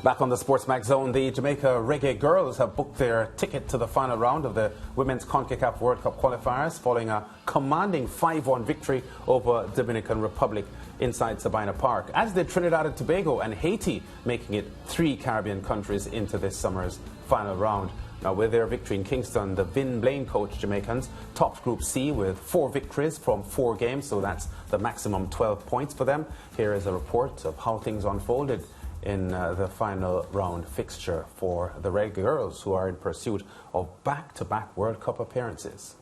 Back on the SportsMax zone, the Jamaica Reggae Girlz have booked their ticket to the final round of the Women's CONCACAF World Cup qualifiers following a commanding 5-1 victory over Dominican Republic inside Sabina Park, as did Trinidad and Tobago and Haiti, making it 3 Caribbean countries into this summer's final round. Now, with their victory in Kingston, the Vin Blaine coach Jamaicans topped Group C with 4 victories from 4 games, so that's the maximum 12 points for them. Here is a report of how things unfolded in the final round fixture for the Reggae Girlz, who are in pursuit of back-to-back World Cup appearances.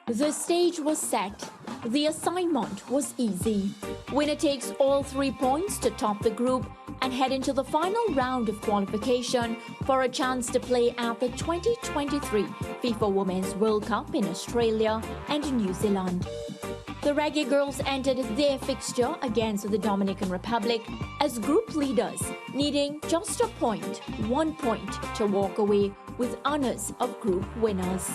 The stage was set. The assignment was easy. Winner takes all 3 points to top the group and head into the final round of qualification for a chance to play at the 2023 FIFA Women's World Cup in Australia and New Zealand. The Reggae Girlz entered their fixture against the Dominican Republic as group leaders, needing just 1 point to walk away with honours of group winners.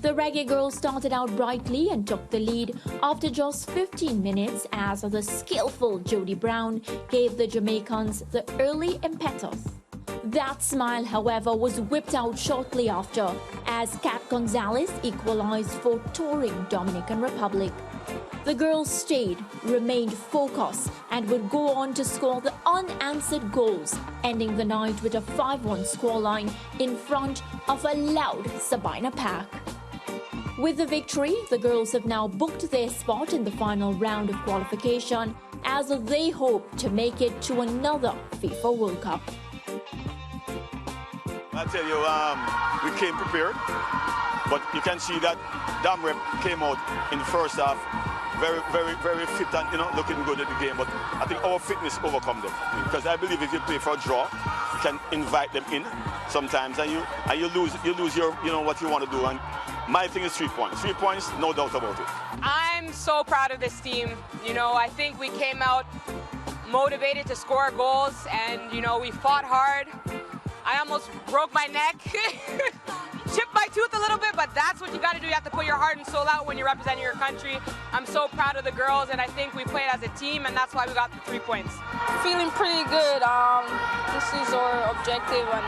The Reggae Girlz started out brightly and took the lead after just 15 minutes as the skillful Jody Brown gave the Jamaicans the early impetus. That smile, however, was whipped out shortly after as Kat Gonzalez equalized for touring Dominican Republic. The girls stayed, remained focused, and would go on to score the unanswered goals, ending the night with a 5-1 scoreline in front of a loud Sabina Park. With the victory, the girls have now booked their spot in the final round of qualification as they hope to make it to another FIFA World Cup. I tell you, we came prepared, but you can see that Dam Rep came out in the first half very fit and looking good at the game. But I think our fitness overcome them, because I believe if you play for a draw, you can invite them in sometimes, and you lose your what you want to do. And my thing is 3 points. 3 points, no doubt about it. I'm so proud of this team. I think we came out motivated to score goals, and we fought hard. I almost broke my neck, chipped my tooth a little bit, but that's what you got to do. You have to put your heart and soul out when you're representing your country. I'm so proud of the girls, and I think we played as a team, and that's why we got the 3 points. Feeling pretty good. This is our objective, and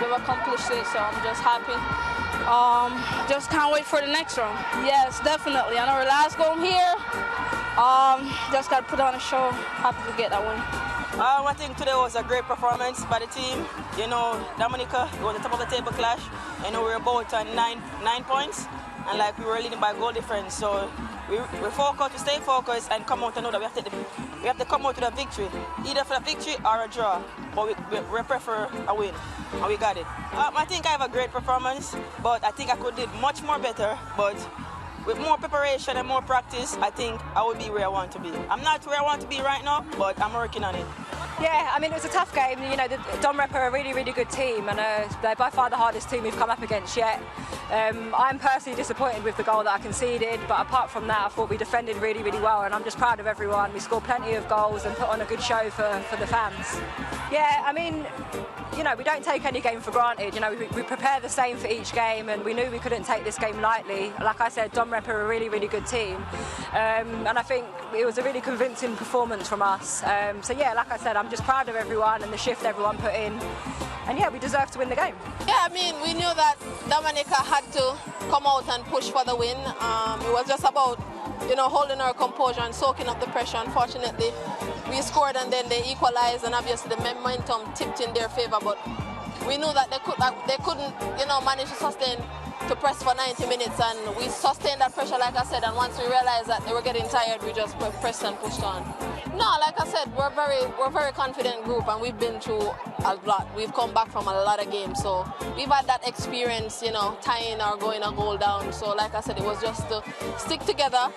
we've accomplished it, so I'm just happy. Just can't wait for the next round. Yes, definitely. On our last game here, just got to put on a show. Happy to get that win. I think today was a great performance by the team. Dominica, it was a top of the table clash. We were about 9 points, and we were leading by goal difference. So we focused, we stay focused, and come out and know that we have to come out with a victory, either for a victory or a draw. But we prefer a win, and we got it. I think I have a great performance, but I think I could do much more better. But with more preparation and more practice, I think I will be where I want to be. I'm not where I want to be right now, but I'm working on it. Yeah, it was a tough game. The Dom Rep are a really, really good team, and they're by far the hardest team we've come up against yet. I'm personally disappointed with the goal that I conceded, but apart from that, I thought we defended really, really well, and I'm just proud of everyone. We scored plenty of goals and put on a good show for the fans. Yeah, we don't take any game for granted. We prepare the same for each game, and we knew we couldn't take this game lightly. Like I said, Dom Rep are a really, really good team, and I think it was a really convincing performance from us. So yeah, like I said, I'm just proud of everyone and the shift everyone put in, and yeah, we deserve to win the game. Yeah, we knew that Dominica had to come out and push for the win. It was just about holding our composure and soaking up the pressure. Unfortunately, we scored and then they equalized, and obviously the momentum tipped in their favor, but we knew that they couldn't manage to sustain to press for 90 minutes, and we sustained that pressure, like I said, and once we realized that they were getting tired, we just pressed and pushed on. No, like I said, we're a very confident group, and we've been through a lot. We've come back from a lot of games, so we've had that experience, tying or going a goal down. So like I said, it was just to stick together,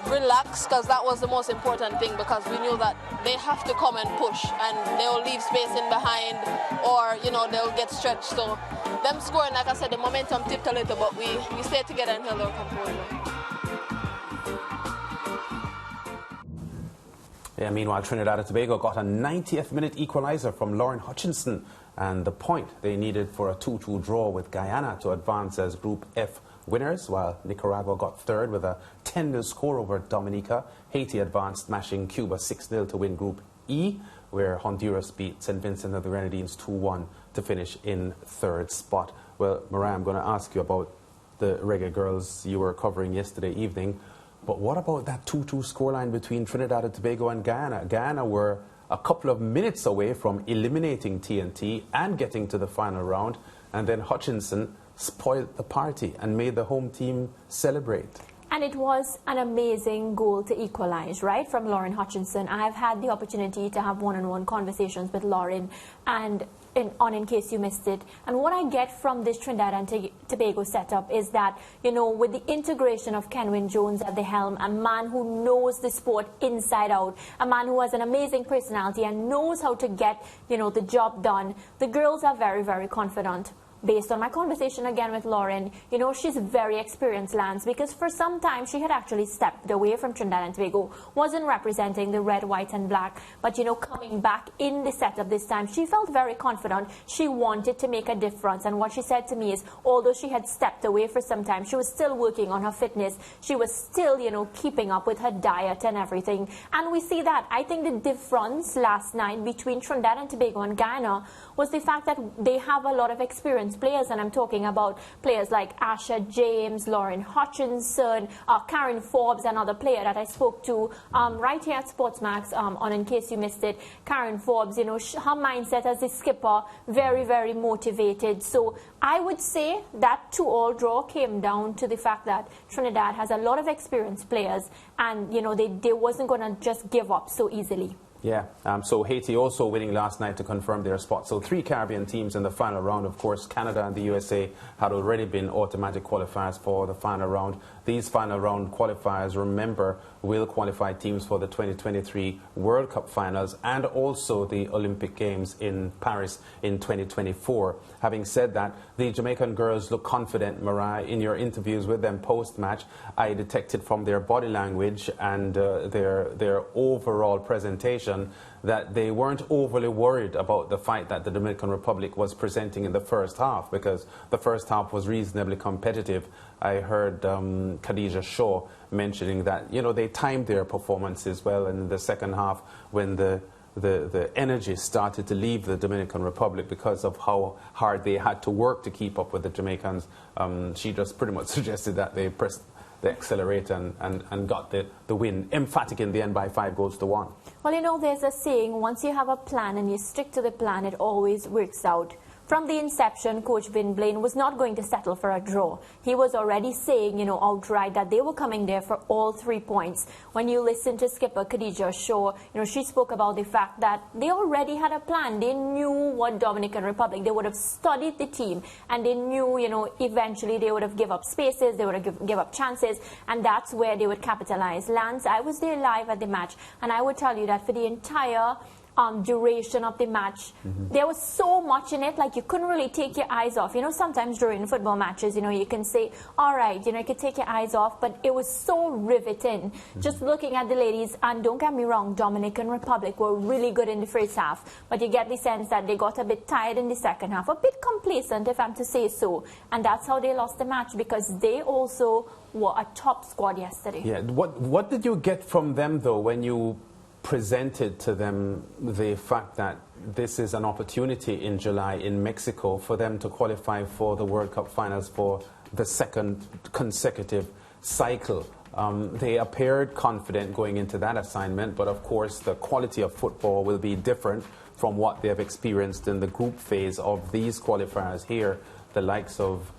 relax, because that was the most important thing, because we knew that they have to come and push, and they'll leave space in behind, or they'll get stretched. So them scoring, like I said, the momentum tipped a little, but we stayed together and held our composure. Yeah, meanwhile, Trinidad and Tobago got a 90th minute equaliser from Lauren Hutchinson, and the point they needed for a 2-2 draw with Guyana to advance as Group F winners, while Nicaragua got third with a 10-0 score over Dominica. Haiti advanced, smashing Cuba 6-0 to win Group E, where Honduras beat St. Vincent and the Grenadines 2-1 to finish in third spot. Well, Mariah, I'm going to ask you about the Reggae Girlz you were covering yesterday evening. But what about that 2-2 scoreline between Trinidad and Tobago and Guyana? Guyana were a couple of minutes away from eliminating TNT and getting to the final round, and then Hutchinson spoiled the party and made the home team celebrate. And it was an amazing goal to equalize, right, from Lauren Hutchinson. I've had the opportunity to have one-on-one conversations with Lauren and in case you missed it. And what I get from this Trinidad and Tobago setup is that, you know, with the integration of Kenwyn Jones at the helm, a man who knows the sport inside out, a man who has an amazing personality and knows how to get, you know, the job done, the girls are very, very confident. Based on my conversation again with Lauren, you know, she's very experienced, Lance, because for some time she had actually stepped away from Trinidad and Tobago, wasn't representing the red, white and black, but, you know, coming back in the setup this time, she felt very confident. She wanted to make a difference, and what she said to me is, although she had stepped away for some time, she was still working on her fitness. She was still, you know, keeping up with her diet and everything, and we see that. I think the difference last night between Trinidad and Tobago and Guyana was the fact that they have a lot of experienced players, and I'm talking about players like Asha James, Lauren Hutchinson, Karen Forbes, another player that I spoke to right here at SportsMax on In Case You Missed It. Karen Forbes, you know, her mindset as a skipper, very, very motivated. So I would say that 2-2 draw came down to the fact that Trinidad has a lot of experienced players, and, you know, they wasn't going to just give up so easily. Yeah, so Haiti also winning last night to confirm their spot. So 3 Caribbean teams in the final round. Of course, Canada and the USA had already been automatic qualifiers for the final round. These final round qualifiers, remember, will qualify teams for the 2023 World Cup finals and also the Olympic Games in Paris in 2024. Having said that, the Jamaican girls look confident, Mariah. In your interviews with them post-match, I detected from their body language and their overall presentation that they weren't overly worried about the fight that the Dominican Republic was presenting in the first half, because the first half was reasonably competitive. I heard Khadija Shaw mentioning that, you know, they timed their performances well, and in the second half, when the energy started to leave the Dominican Republic because of how hard they had to work to keep up with the Jamaicans, she just pretty much suggested that they pressed the accelerator and got the win, emphatic in the end by 5-1. Well, you know, there's a saying, once you have a plan and you stick to the plan, it always works out. From the inception, Coach Vin Blaine was not going to settle for a draw. He was already saying, you know, outright that they were coming there for all 3 points. When you listen to skipper Khadija Shaw, you know, she spoke about the fact that they already had a plan. They knew what Dominican Republic, they would have studied the team, and they knew, you know, eventually they would have give up spaces, they would have give up chances, and that's where they would capitalize. Lance, I was there live at the match, and I would tell you that for the entire duration of the match, there was so much in it, like you couldn't really take your eyes off. You know, sometimes during football matches, you know, you can say, all right, you know, you could take your eyes off, but it was so riveting. Just looking at the ladies, and don't get me wrong, Dominican Republic were really good in the first half, but you get the sense that they got a bit tired in the second half, a bit complacent, if I'm to say so, and that's how they lost the match, because they also were a top squad yesterday. Yeah, what did you get from them, though, when you presented to them the fact that this is an opportunity in July in Mexico for them to qualify for the World Cup finals for the second consecutive cycle? They appeared confident going into that assignment, but of course the quality of football will be different from what they have experienced in the group phase of these qualifiers here. The likes of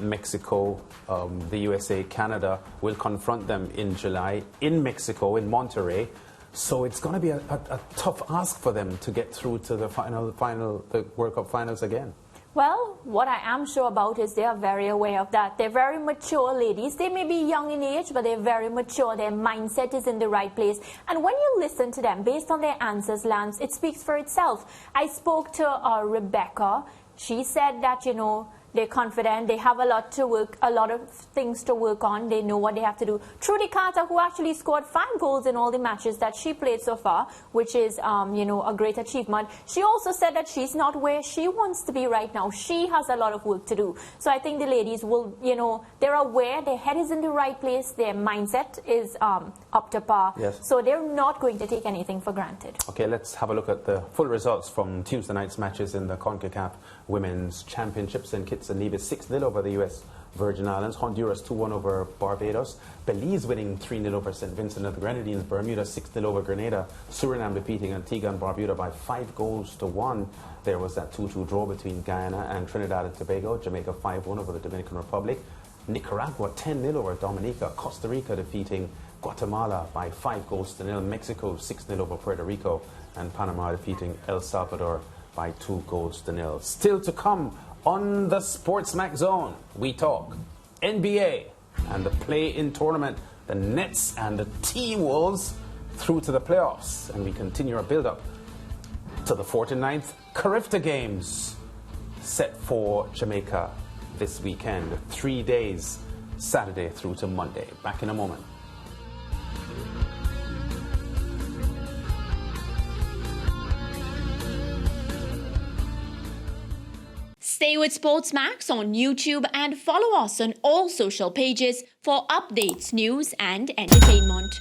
Mexico, the USA, Canada will confront them in July in Mexico, in Monterrey. So it's going to be a tough ask for them to get through to the the World Cup finals again. Well, what I am sure about is they are very aware of that. They're very mature ladies. They may be young in age, but they're very mature. Their mindset is in the right place. And when you listen to them, based on their answers, Lance, it speaks for itself. I spoke to Rebecca. She said that, you know, They're confident. They have a lot of things to work on. They know what they have to do. Trudy Carter, who actually scored 5 goals in all the matches that she played so far, which is, a great achievement. She also said that she's not where she wants to be right now. She has a lot of work to do. So I think the ladies will, they're aware, their head is in the right place, their mindset is up to par. Yes. So they're not going to take anything for granted. Okay, let's have a look at the full results from Tuesday night's matches in the CONCACAF Women's Championships. And Kitts and Nevis 6-0 over the U.S. Virgin Islands. Honduras 2-1 over Barbados. Belize winning 3-0 over St. Vincent and the Grenadines. Bermuda 6-0 over Grenada. Suriname defeating Antigua and Barbuda by 5-1. There was that 2-2 draw between Guyana and Trinidad and Tobago. Jamaica 5-1 over the Dominican Republic. Nicaragua 10-0 over Dominica. Costa Rica defeating Guatemala by 5-0. Mexico 6-0 over Puerto Rico. And Panama defeating El Salvador by 2-0. Still to come on the SportsMax Zone, we talk NBA and the play-in tournament, the Nets and the T-Wolves through to the playoffs. And we continue our build-up to the 49th Carifta Games set for Jamaica this weekend. 3 days, Saturday through to Monday. Back in a moment. Stay with SportsMax on YouTube and follow us on all social pages for updates, news and entertainment.